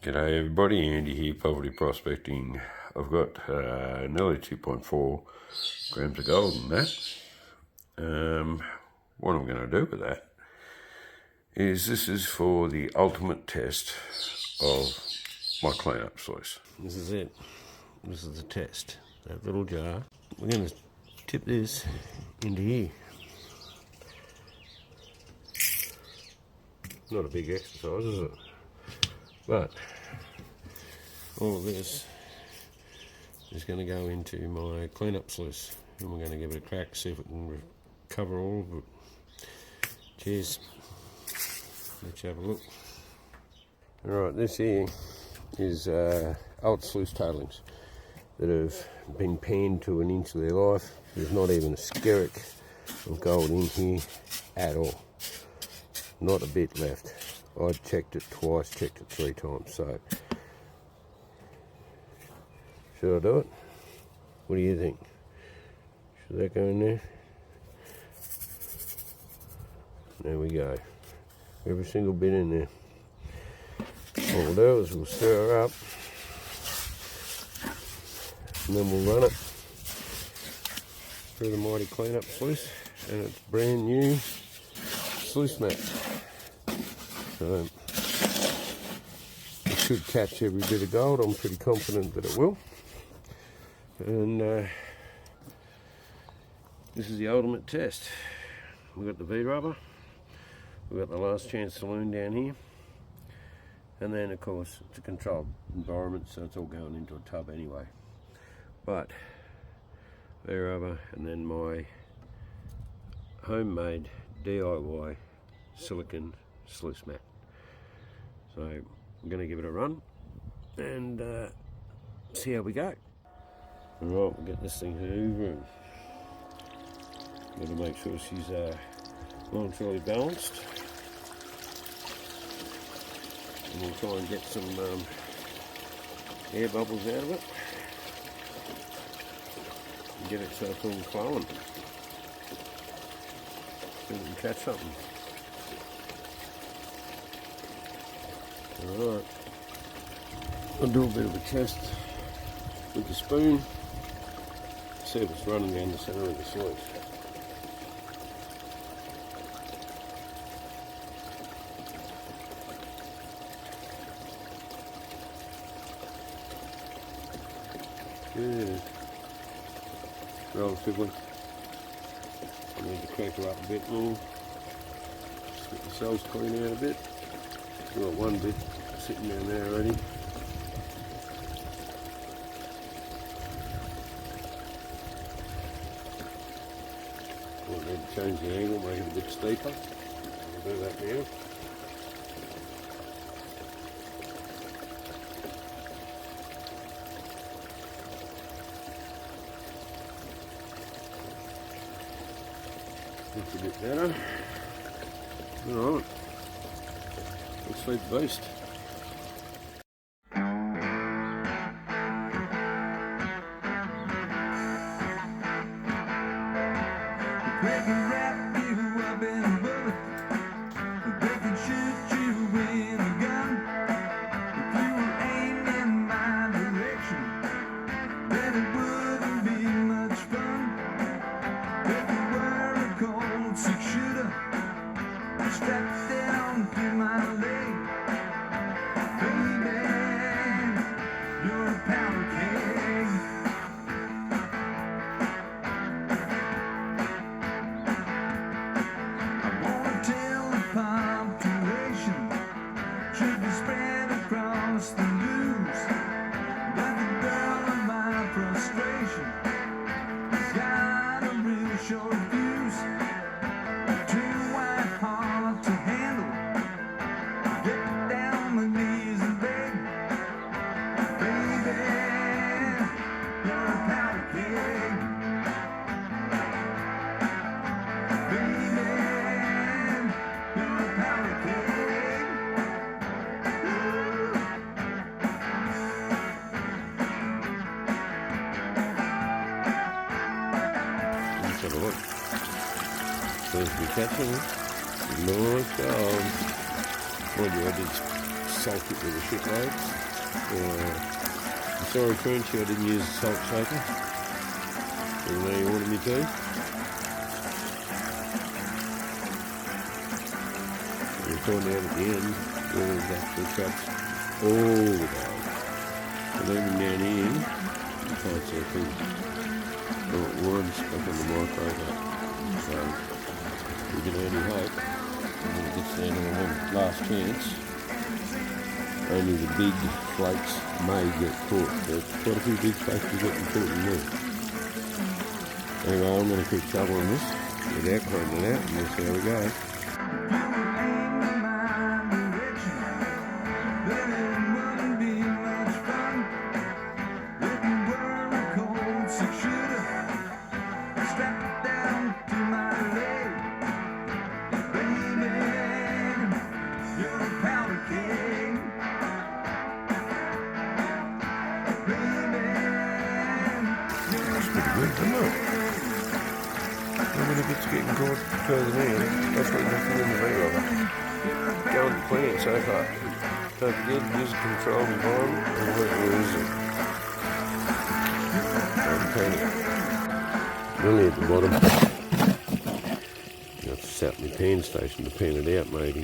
G'day everybody, Andy here, Poverty Prospecting. I've got nearly 2.4 grams of gold in that. What I'm going to do with that is this is for the ultimate test of my cleanup sluice. This is it. This is the test. That little jar. We're going to tip this into here. Not a big exercise, is it? But all of this is going to go into my cleanup sluice, and we're going to give it a crack, see if it can recover all of it. Cheers. Let's have a look. Alright, this here is old sluice tailings that have been panned to an inch of their life. There's not even a skerrick of gold in here at all. Not a bit left. I checked it twice, checked it 3 times, so should I do it? What do you think? Should that go in there? There we go. Every single bit in there. What we'll do is we'll stir her up, and then we'll run it through the mighty cleanup sluice, and it's brand new sluice mat. So it should catch every bit of gold. I'm pretty confident that it will. And this is the ultimate test. We've got the V-rubber, we've got the last chance saloon down here, and then of course it's a controlled environment, so it's all going into a tub anyway. But V-rubber, and then my homemade DIY silicon sluice mat. So I'm going to give it a run and see how we go. Alright, we'll get this thing hoovering. Got to make sure she's well and truly balanced. And we'll try and get some air bubbles out of it and get it so it's all flowing. See if we can catch something. Alright, I'll do a bit of a test with the spoon, see if it's running down the centre of the sluice. Good. Relatively. I need to crank her up a bit more. Just get the cells clean out a bit. We've got one bit sitting down there already. Might need to change the angle, make it a bit steeper. We'll do that now. Looks a bit better. Alright. Let's feed the beast. They can wrap you up in a bullet. They can shoot you with a gun. If you were aimed in my direction, then it wouldn't be much fun. If you were a cold 6-shooter strapped down to my leg, baby, you're a powder keg. I wanna tell the population should be spread across the news that the girl of my frustration got a real short fuse. Too white hard to handle. Get down on my knees and beg, baby, you're a powder keg. Baby, you're a powder keg. Ooh. Let's have a look. Seems to be catching nice gold. Mind you, I did salt it with a shitload. I'm sorry Frenchy, I didn't use a salt shaker, even though you wanted me to. We'll find out at the end whether it actually cuts all the gold. And even down here, you can't see a thing. Well, it was back on the microwave. So we can only hope when it gets down to the last chance, only the big flakes may get caught. There's quite a few big flakes are getting caught in there. Anyway, I'm going to keep shoveling this without cleaning it out, and we'll see how we go. Getting caught further in, that's what you're in the V-rubber. Going to plan so far. Don't forget, use a controlled environment and work rules it. Don't panic. Really at the bottom. You have to set my pan station to pan it out maybe.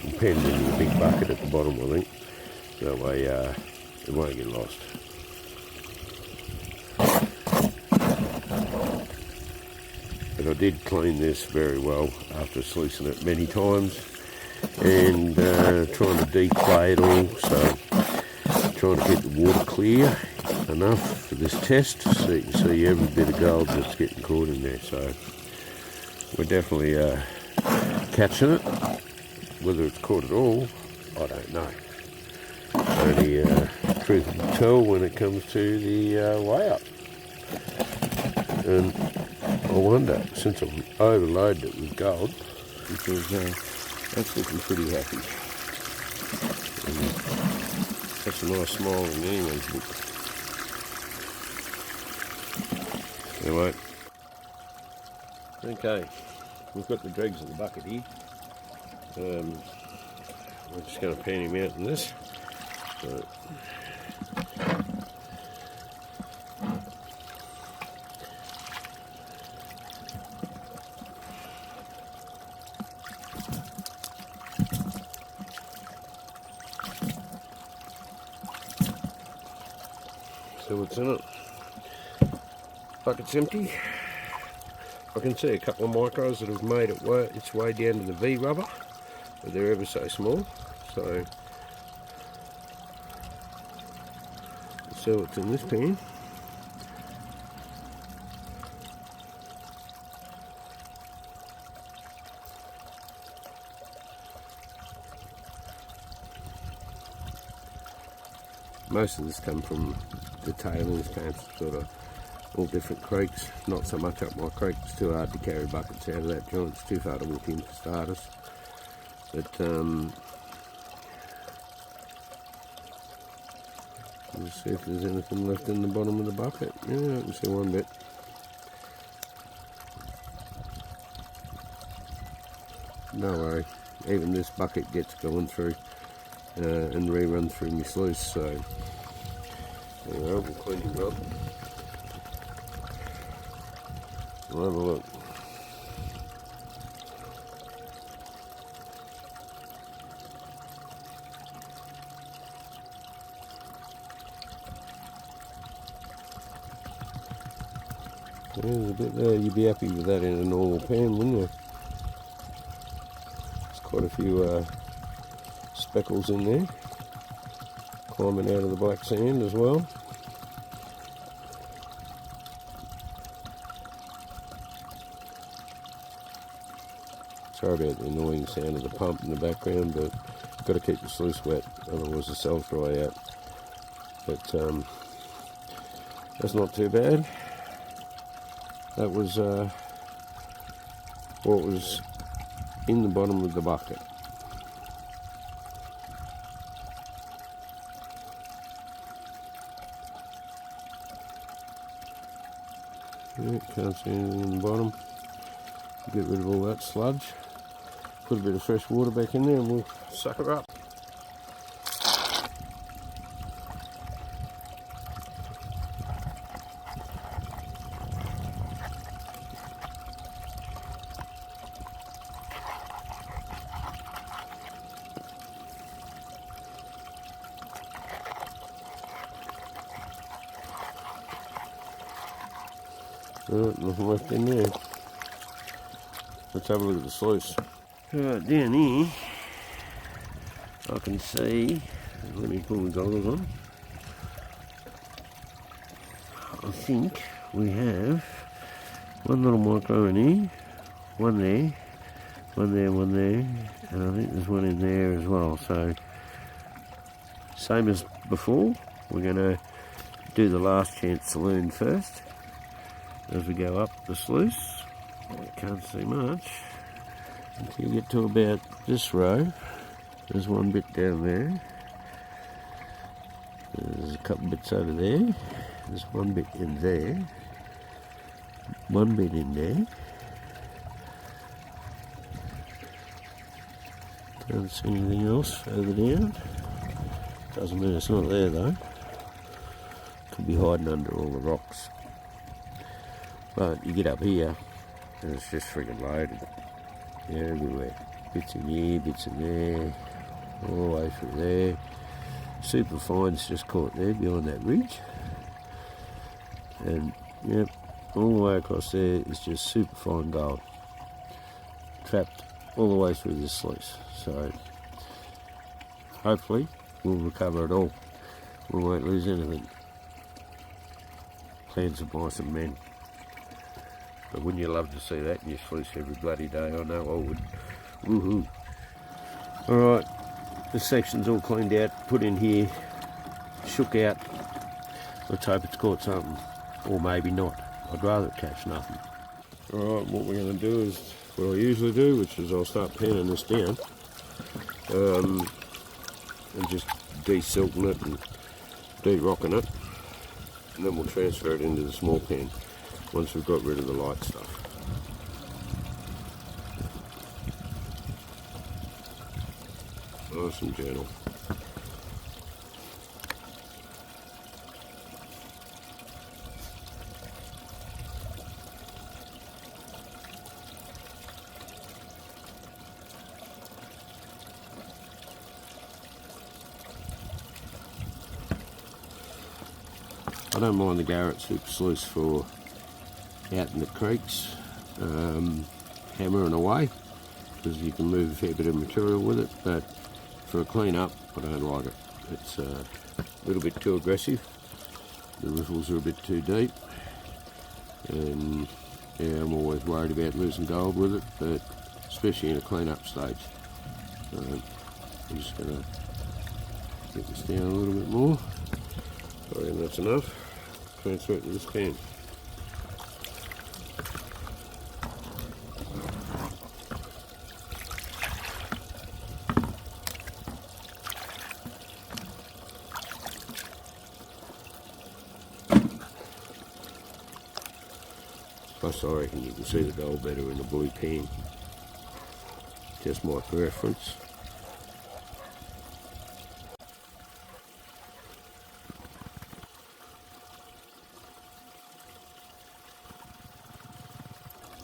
And pan it into a big bucket at the bottom, I think. That way it won't get lost. But I did clean this very well after sluicing it many times and trying to declay it all, so trying to keep the water clear enough for this test so you can see every bit of gold that's getting caught in there. So we're definitely catching it. Whether it's caught at all, I don't know. Only truth to tell when it comes to the weigh up. And I wonder, since I've overloaded it with gold, because that's looking pretty happy. And that's a nice smile in anyone's book. Anyway, okay, we've got the dregs in the bucket here. We're just going to pan him out in this. So, see what's in it. Bucket's empty. I can see a couple of micros that have made its way down to the V rubber, but they're ever so small. So let's see what's in this pan. Most of this come from the tailings camps, sort of all different creeks. Not so much up my creek, it's too hard to carry buckets out of that joint, it's too far to walk in for starters. But let's see if there's anything left in the bottom of the bucket. Yeah, I can see one bit. No worry, even this bucket gets going through and rerun through my sluice, so anyway, we'll clean him up. We'll have a look. There's a bit there. You'd be happy with that in a normal pan, wouldn't you? There's quite a few speckles in there, climbing out of the black sand as well. Sorry about the annoying sound of the pump in the background, but got to keep the sluice wet, otherwise the cells dry out. But that's not too bad. That was what was in the bottom of the bucket. Yeah, can't see anything in the bottom. Get rid of all that sludge. Put a bit of fresh water back in there and we'll suck her up. Right, nothing left in there. Let's have a look at the sluice. Right, down here, I can see, let me pull the goggles on. I think we have one little micro in here, one there, one there, one there, and I think there's one in there as well. So, same as before, we're going to do the last chance saloon first. As we go up the sluice, can't see much until you get to about this row. There's one bit down there. There's a couple bits over there. There's one bit in there. One bit in there. Don't see anything else further down. Doesn't mean it's not there though. Could be hiding under all the rocks. But you get up here and it's just friggin' loaded. Everywhere. Bits in here, bits in there, all the way through there. Super fine's just caught there behind that ridge. And yep, all the way across there is just super fine gold. Trapped all the way through this sluice. So hopefully we'll recover it all. We won't lose anything. Plans of mice and men. But wouldn't you love to see that in your sluice every bloody day? I know I would. Woohoo. Alright, this section's all cleaned out, put in here, shook out. Let's hope it's caught something. Or maybe not. I'd rather catch nothing. Alright, what we're going to do is what I usually do, which is I'll start panning this down. And just de-silting it and de-rocking it. And then we'll transfer it into the small pan once we've got rid of the light stuff. Nice and gentle. I don't mind the Garrett Super Sluice for out in the creeks, hammering away, because you can move a fair bit of material with it, but for a clean up, I don't like it. It's a little bit too aggressive. The riffles are a bit too deep, and yeah, I'm always worried about losing gold with it, but especially in a clean up stage. So I'm just going to get this down a little bit more. I reckon that's enough. Transfer it to this pan. Plus I reckon you can see the gold better in the blue pan. Just my preference.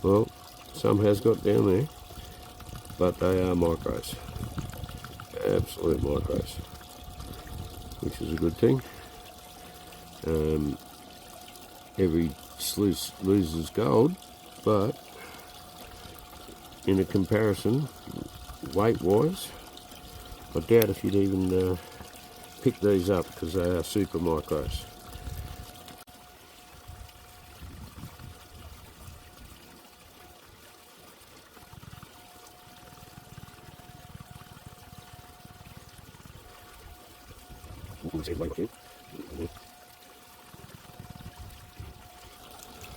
Well, some has got down there, but they are micros. Absolute micros, which is a good thing. Every sluice loses gold, but in a comparison, weight-wise, I doubt if you'd even pick these up because they are super micros.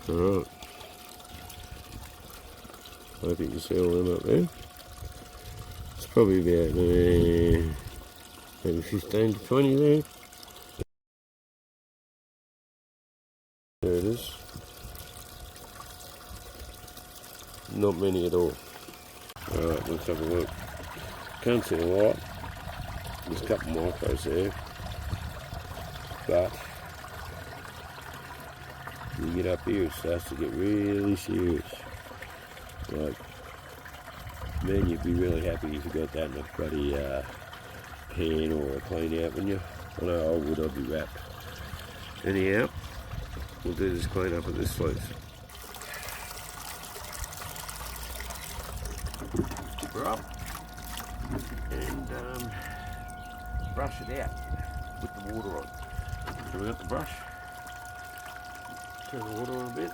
Alright, I hope you can see all them up there. It's probably about maybe 15 to 20 there. There it is. Not many at all. Alright, let's have a look. Can't see a lot. There's a couple micros there. But you get up here, it starts to get really serious. Like, man, you'd be really happy if you got that in a bloody pan or a clean out, wouldn't you? I know I would, I'd be wrapped. Anyhow, we'll do this clean up of this sluice. Chip her up and brush it out with the water on. So we got the brush, turn the water on a bit.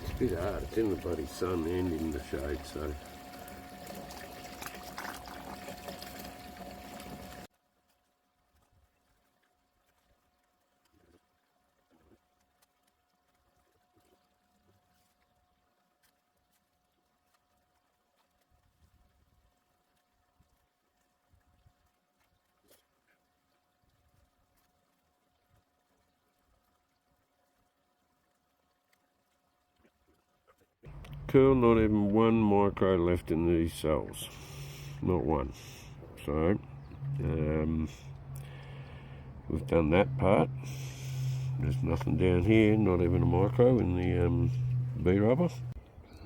It's a bit hard, it's in the bloody sun and in the shade, so. Cool, not even one micro left in these cells. Not one. So, we've done that part. There's nothing down here, not even a micro in the B-rubber.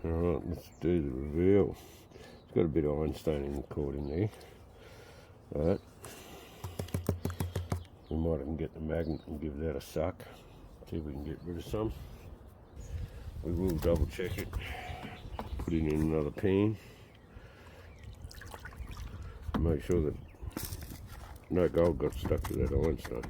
Alright, let's do the reveal. It's got a bit of ironstone in the cord in there. Alright. We might even get the magnet and give that a suck. See if we can get rid of some. We will double check it. Put it in another pan. Make sure that no gold got stuck to that ironstone.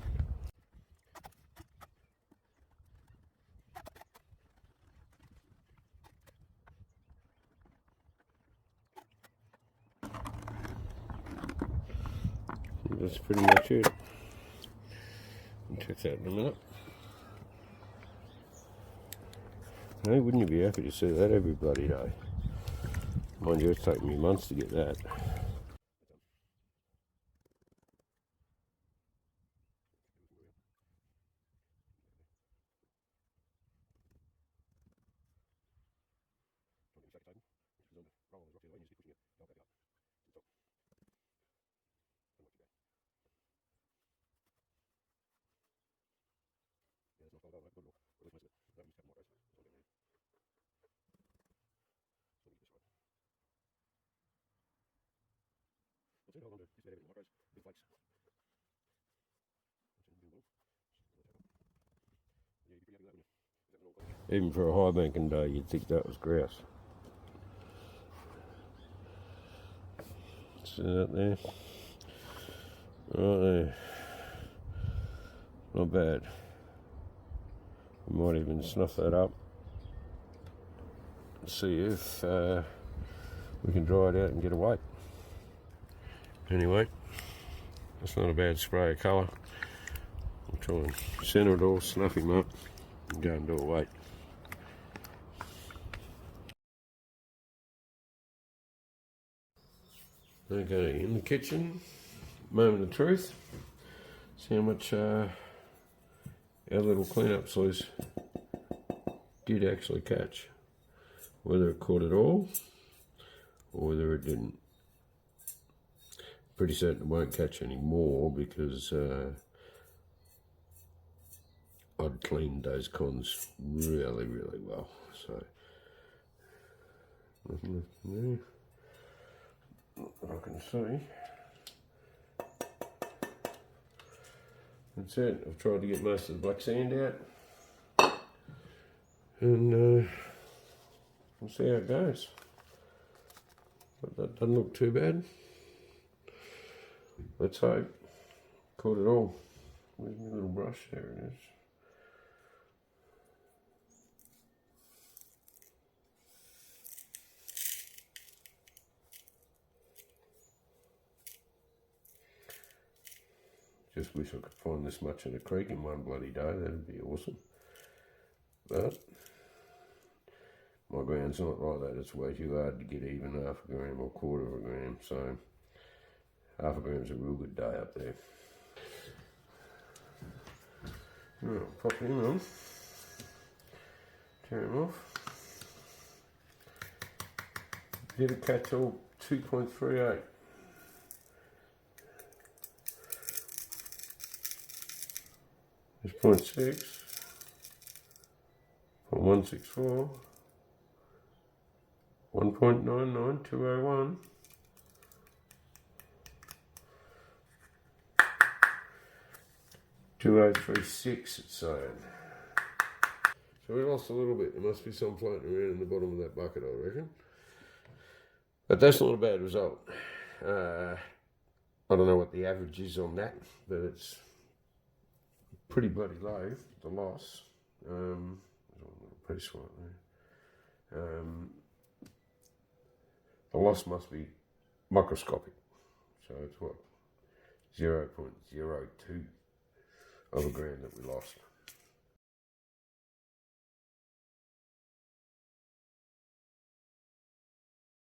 That's pretty much it. I'll check that in a minute. Hey, wouldn't you be happy to see that every bloody day? Mind you, it's taken me months to get that. Even for a high banking day, you'd think that was grouse. See that there? Right there. Not bad. We might even snuff that up. See if we can dry it out and get a weight. Anyway, that's not a bad spray of colour. We'll try and centre it all, snuff him up, and go and do a weight. Okay, in the kitchen, moment of truth. See how much our little clean-up sluice did actually catch. Whether it caught it all, or whether it didn't. Pretty certain it won't catch any more because I'd cleaned those cons really, really well. So, nothing left in there. Not that I can see. That's it. I've tried to get most of the black sand out. And we'll see how it goes. But that doesn't look too bad. Let's hope. Caught it all. Where's my little brush? There it is. Just wish I could find this much in a creek in one bloody day. That'd be awesome. But my ground's not like that. It's way too hard to get even half a gram or quarter of a gram. So half a gram's a real good day up there. Right, pop him on. Turn him off. Hit a catch-all 2.38. There's 0.6, 0.164, 1.99, 201. $2.036 it's saying. So we lost a little bit. There must be some floating around in the bottom of that bucket, I reckon. But that's not a bad result. I don't know what the average is on that, but it's pretty bloody low, the loss. There's a little piece right there. The loss must be microscopic. So it's what? 0.02 of a gram that we lost.